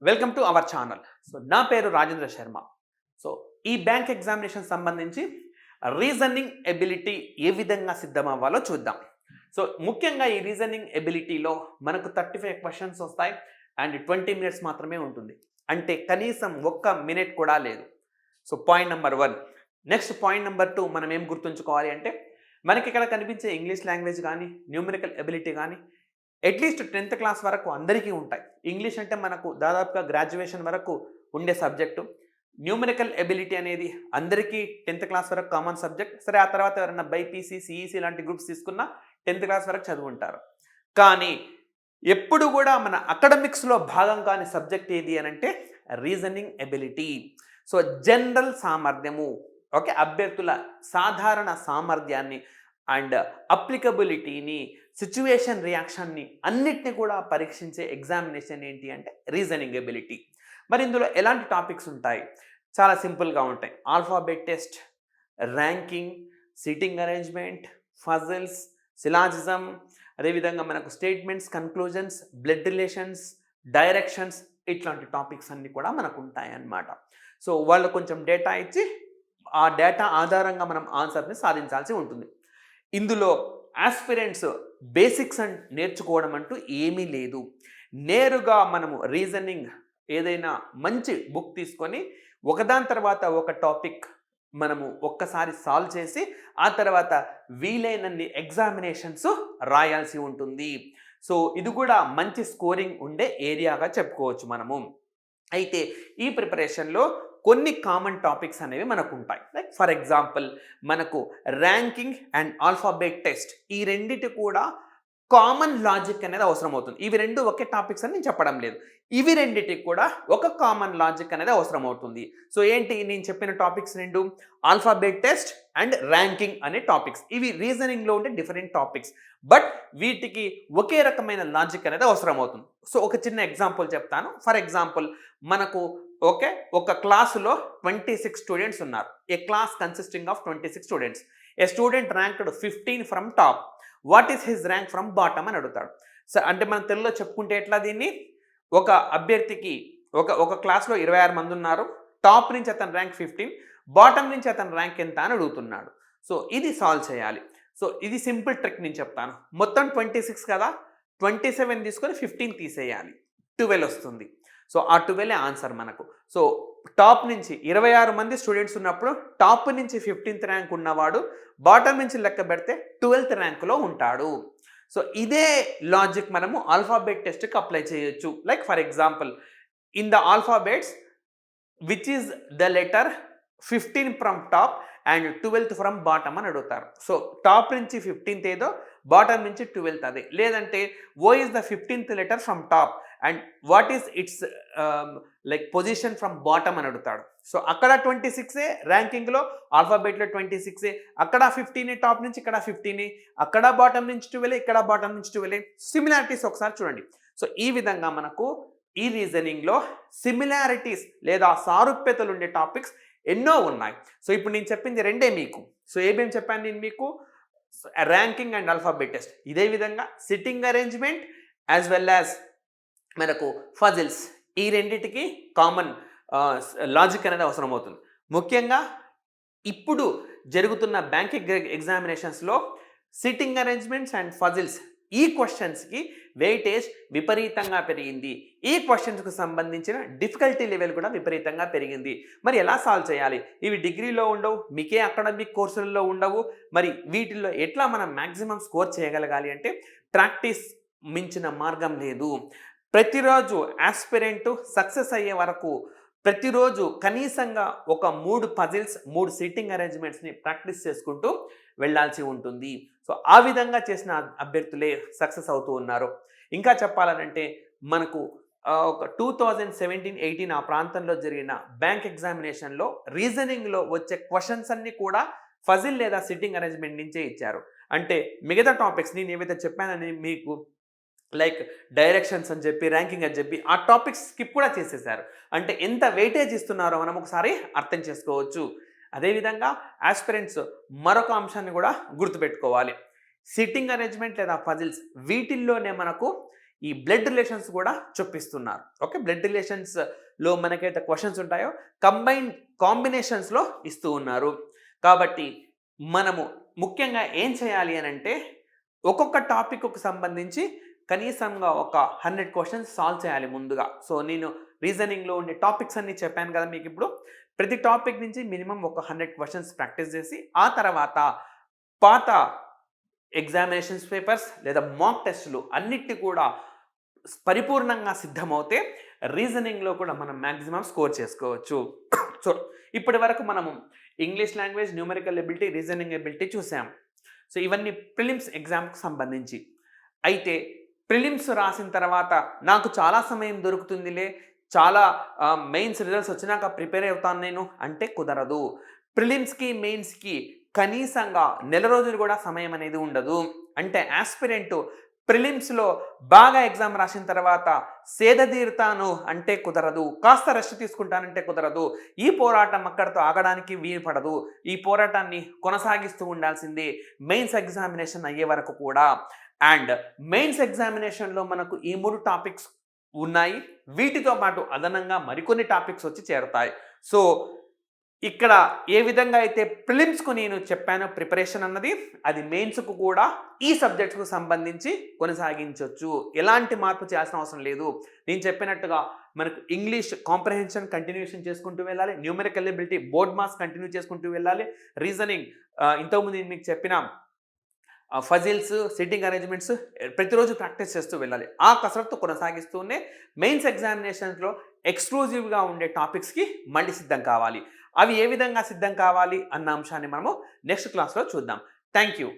Welcome to our channel. నా పేరు Rajendra Sharma. So ఈ బ్యాంక్ ఎగ్జామినేషన్ సంబంధించి రీజనింగ్ ఎబిలిటీ ఏ విధంగా సిద్ధమవ్వాలో చూద్దాం. ముఖ్యంగా ఈ రీజనింగ్ ఎబిలిటీలో మనకు 35 క్వశ్చన్స్ వస్తాయి అండ్ 20 మినిట్స్ మాత్రమే ఉంటుంది. అంటే కనీసం ఒక్క మినిట్ కూడా లేదు. Point number 1. Next point number 2 మనం ఏం గుర్తుంచుకోవాలి అంటే మనకి ఇక్కడ కనిపించే ఇంగ్లీష్ లాంగ్వేజ్ కానీ, న్యూమరికల్ ఎబిలిటీ కానీ అట్లీస్ట్ 10th క్లాస్ వరకు అందరికీ ఉంటాయి. ఇంగ్లీష్ అంటే మనకు దాదాపుగా గ్రాడ్యుయేషన్ వరకు ఉండే సబ్జెక్టు. న్యూమరికల్ ఎబిలిటీ అనేది అందరికీ 10th క్లాస్ వరకు కామన్ సబ్జెక్ట్. సరే, ఆ తర్వాత ఎవరైనా బైపీసీ, సిఈసీ లాంటి గ్రూప్స్ తీసుకున్నా 10th క్లాస్ వరకు చదువుంటారు. కానీ ఎప్పుడు కూడా మన అకాడమిక్స్లో భాగం కాని సబ్జెక్ట్ ఏది అని అంటే రీజనింగ్ ఎబిలిటీ. జనరల్ సామర్థ్యము, ఓకే, అభ్యర్థుల సాధారణ సామర్థ్యాన్ని అండ్ అప్లికబిలిటీని, సిచ్యువేషన్ రియాక్షన్ని అన్నిటిని కూడా పరీక్షించే ఎగ్జామినేషన్ ఏంటి అంటే రీజనింగ్ ఎబిలిటీ. మరి ఇందులో ఎలాంటి టాపిక్స్ ఉంటాయి? చాలా సింపుల్గా ఉంటాయి. Alphabet test, ranking, sitting arrangement, puzzles, syllogism, అదేవిధంగా మనకు statements, conclusions, blood relations, directions, ఇట్లాంటి టాపిక్స్ అన్నీ కూడా మనకు ఉంటాయి అన్నమాట. వాళ్ళు కొంచెం డేటా ఇచ్చి ఆ డేటా ఆధారంగా మనం ఆన్సర్ని సాధించాల్సి ఉంటుంది. ఇందులో ఆస్పిరెంట్స్ బేసిక్స్ నేర్చుకోవడం అంటూ ఏమీ లేదు. నేరుగా మనము రీజనింగ్ ఏదైనా మంచి బుక్ తీసుకొని ఒకదాని తర్వాత ఒక టాపిక్ మనము ఒక్కసారి సాల్వ్ చేసి ఆ తర్వాత వీలైనన్ని ఎగ్జామినేషన్స్ రాయాల్సి ఉంటుంది. ఇది కూడా మంచి స్కోరింగ్ ఉండే ఏరియాగా చెప్పుకోవచ్చు మనము. అయితే ఈ ప్రిపరేషన్లో కొన్ని కామన్ టాపిక్స్ అనేవి మనకు ఉంటాయి. లైక్ ఫర్ ఎగ్జాంపుల్ మనకు ర్యాంకింగ్ అండ్ ఆల్ఫాబెట్ టెస్ట్, ఈ రెండిటి కూడా కామన్ లాజిక్ అనేది అవసరం అవుతుంది. ఇవి రెండు ఒకే టాపిక్స్ అని నేను చెప్పడం లేదు. ఇవి రెండిటికి కూడా ఒక కామన్ లాజిక్ అనేది అవసరం అవుతుంది. ఏంటి నేను చెప్పిన టాపిక్స్ రెండు? ఆల్ఫాబెట్ టెస్ట్ అండ్ ర్యాంకింగ్ అనే టాపిక్స్. ఇవి రీజనింగ్లో ఉండే డిఫరెంట్ టాపిక్స్, బట్ వీటికి ఒకే రకమైన లాజిక్ అనేది అవసరం అవుతుంది. ఒక చిన్న ఎగ్జాంపుల్ చెప్తాను. ఫర్ ఎగ్జాంపుల్ మనకు ఒక క్లాసులో 26 స్టూడెంట్స్ ఉన్నారు. A class consisting of 26 students. A student ranked 15 from top. What is his rank from bottom అని అడుగుతాడు. అంటే మనం తెలుగులో చెప్పుకుంటే ఎట్లా దీన్ని? ఒక అభ్యర్థికి ఒక క్లాస్లో 26 మంది ఉన్నారు. టాప్ నుంచి అతని ర్యాంక్ 15, బాటమ్ నుంచి అతని ర్యాంక్ ఎంత అని అడుగుతున్నాడు. ఇది సాల్వ్ చేయాలి. ఇది సింపుల్ ట్రిక్ నేను చెప్తాను. మొత్తం 26 కదా, 27 తీసుకొని 15 తీసేయాలి, 12 వస్తుంది. ఆ 12 ఆన్సర్ మనకు. టాప్ నుంచి 26 మంది స్టూడెంట్స్ ఉన్నప్పుడు టాప్ నుంచి 15th ర్యాంక్ ఉన్నవాడు బాటమ్ నుంచి లెక్క పెడితే 12th ర్యాంకులో ఉంటాడు. ఇదే లాజిక్ మనము ఆల్ఫాబెట్ టెస్ట్కి అప్లై చేయొచ్చు. Like for example, in the alphabets which is the letter 15 from top and 12th from bottom అని అడుగుతారు. టాప్ నుంచి 15th ఏదో, బాటమ్ నుంచి 12th అదే. లేదంటే O is the 15th letter from top and what is its like position from bottom అని అడుగుతాడు. అక్కడ 26 ర్యాంకింగ్లో, ఆల్ఫాబెట్లో 26, అక్కడ 15 టాప్ నుంచి, ఇక్కడ 15, అక్కడ బాటమ్ నుంచి 12, ఇక్కడ బాటమ్ నుంచి 12. సిమిలారిటీస్ ఒకసారి చూడండి. ఈ విధంగా మనకు ఈ రీజనింగ్లో సిమిలారిటీస్ లేదా సారూప్యతలు ఉండే టాపిక్స్ ఎన్నో ఉన్నాయి. ఇప్పుడు నేను చెప్పింది రెండే మీకు. ఏమేమి చెప్పాను నేను మీకు? Ranking and alphabet test. ఇదే విధంగా sitting arrangement as well as మనకు ఫజిల్స్, ఈ రెండిటికి కామన్ లాజిక్ అనేది అవసరం అవుతుంది. ముఖ్యంగా ఇప్పుడు జరుగుతున్న బ్యాంక్ ఎగ్జామినేషన్స్లో సిట్టింగ్ అరేంజ్మెంట్స్ అండ్ ఫజిల్స్, ఈ క్వశ్చన్స్కి వెయిటేజ్ విపరీతంగా పెరిగింది. ఈ క్వశ్చన్స్కి సంబంధించిన డిఫికల్టీ లెవెల్ కూడా విపరీతంగా పెరిగింది. మరి ఎలా సాల్వ్ చేయాలి? ఇవి డిగ్రీలో ఉండవు, మీకే అకాడమిక్ కోర్సులలో ఉండవు. మరి వీటిల్లో ఎట్లా మనం మ్యాక్సిమం స్కోర్ చేయగలగాలి అంటే ప్రాక్టీస్ మించిన మార్గం లేదు. ప్రతిరోజు ఆస్పిరెంట్ సక్సెస్ అయ్యే వరకు ప్రతిరోజు కనీసంగా ఒక 3 పజిల్స్, 3 సిట్టింగ్ అరేంజ్మెంట్స్ని ప్రాక్టీస్ చేసుకుంటూ వెళ్ళాల్సి ఉంటుంది. ఆ విధంగా చేసిన అభ్యర్థులే సక్సెస్ అవుతూ ఉన్నారు. ఇంకా చెప్పాలనంటే మనకు ఒక 2017-18 ఆ ప్రాంతంలో జరిగిన బ్యాంక్ ఎగ్జామినేషన్లో రీజనింగ్లో వచ్చే క్వశ్చన్స్ అన్నీ కూడా ఫజిల్ లేదా సిట్టింగ్ అరేంజ్మెంట్ నుంచే ఇచ్చారు. అంటే మిగతా టాపిక్స్ నేను ఏవైతే చెప్పానని మీకు, లైక్ డైరెక్షన్స్ అని చెప్పి, ర్యాంకింగ్ అని చెప్పి, ఆ టాపిక్స్ స్కిప్ కూడా చేసేసారు. అంటే ఎంత వెయిటేజ్ ఇస్తున్నారో మనం ఒకసారి అర్థం చేసుకోవచ్చు. అదేవిధంగా ఆస్పిరెంట్స్ మరొక అంశాన్ని కూడా గుర్తుపెట్టుకోవాలి. సిట్టింగ్ అరేంజ్మెంట్ లేదా పజిల్స్, వీటిల్లోనే మనకు ఈ బ్లడ్ రిలేషన్స్ కూడా చూపిస్తున్నారు. ఓకే, బ్లడ్ రిలేషన్స్లో మనకైతే క్వశ్చన్స్ ఉంటాయో కంబైన్ కాంబినేషన్స్లో ఇస్తూ ఉన్నారు. కాబట్టి మనము ముఖ్యంగా ఏం చేయాలి అని అంటే ఒక్కొక్క టాపిక్కు సంబంధించి కనీసంగా ఒక 100 క్వశ్చన్స్ సాల్వ్ చేయాలి ముందుగా. సో నేను రీజనింగ్లో ఉండే టాపిక్స్ అన్ని చెప్పాను కదా మీకు ఇప్పుడు. ప్రతి టాపిక్ నుంచి మినిమం ఒక 100 క్వశ్చన్స్ ప్రాక్టీస్ చేసి ఆ తర్వాత పాత ఎగ్జామినేషన్స్ పేపర్స్ లేదా మాక్ టెస్టులు అన్నిటి కూడా పరిపూర్ణంగా సిద్ధమవుతే రీజనింగ్లో కూడా మనం మ్యాక్సిమం స్కోర్ చేసుకోవచ్చు. సో ఇప్పటి వరకు మనము English language, numerical ability, reasoning ability చూసాం. సో ఇవన్నీ ప్రిలిమ్స్ ఎగ్జామ్కి సంబంధించి. అయితే ప్రిలిమ్స్ రాసిన తర్వాత నాకు చాలా సమయం దొరుకుతుందిలే, చాలా మెయిన్స్ రిజల్ట్స్ వచ్చినాక ప్రిపేర్ అవుతాను నేను అంటే కుదరదు. ప్రిలిమ్స్కి, మెయిన్స్కి కనీసంగా నెల రోజులు కూడా సమయం అనేది ఉండదు. అంటే ఆస్పిరెంట్ ప్రిలిమ్స్లో బాగా ఎగ్జామ్ రాసిన తర్వాత సేద తీరుతాను అంటే కుదరదు, కాస్త రెస్ట్ తీసుకుంటానంటే కుదరదు. ఈ పోరాటం అక్కడితో ఆగడానికి వీలు పడదు. ఈ పోరాటాన్ని కొనసాగిస్తూ ఉండాల్సిందే మెయిన్స్ ఎగ్జామినేషన్ అయ్యే వరకు కూడా. అండ్ మెయిన్స్ ఎగ్జామినేషన్లో మనకు ఈ 3 టాపిక్స్ ఉన్నాయి. వీటితో పాటు అదనంగా మరికొన్ని టాపిక్స్ వచ్చి చేరుతాయి. సో ఇక్కడ ఏ విధంగా అయితే ప్రిలిమ్స్కు నేను చెప్పానో ప్రిపరేషన్ అన్నది, అది మెయిన్స్కు కూడా ఈ సబ్జెక్ట్స్కు సంబంధించి కొనసాగించవచ్చు. ఎలాంటి మార్పు చేయాల్సిన అవసరం లేదు. నేను చెప్పినట్టుగా మనకు ఇంగ్లీష్ కాంప్రహెన్షన్ కంటిన్యూషన్ చేసుకుంటూ వెళ్ళాలి, numerical ability board marks continue చేసుకుంటూ వెళ్ళాలి, రీజనింగ్ ఇంతకుముందు నేను మీకు చెప్పిన ఫజిల్స్, సిట్టింగ్ అరేంజ్మెంట్స్ ప్రతిరోజు ప్రాక్టీస్ చేస్తూ వెళ్ళాలి. ఆ కసరత్తు కొనసాగిస్తూనే మెయిన్స్ ఎగ్జామినేషన్స్లో ఎక్స్క్లూజివ్గా ఉండే టాపిక్స్కి మళ్ళీ సిద్ధం కావాలి. అవి ఏ విధంగా సిద్ధం కావాలి అన్న అంశాన్ని మనము నెక్స్ట్ క్లాస్లో చూద్దాం. Thank you.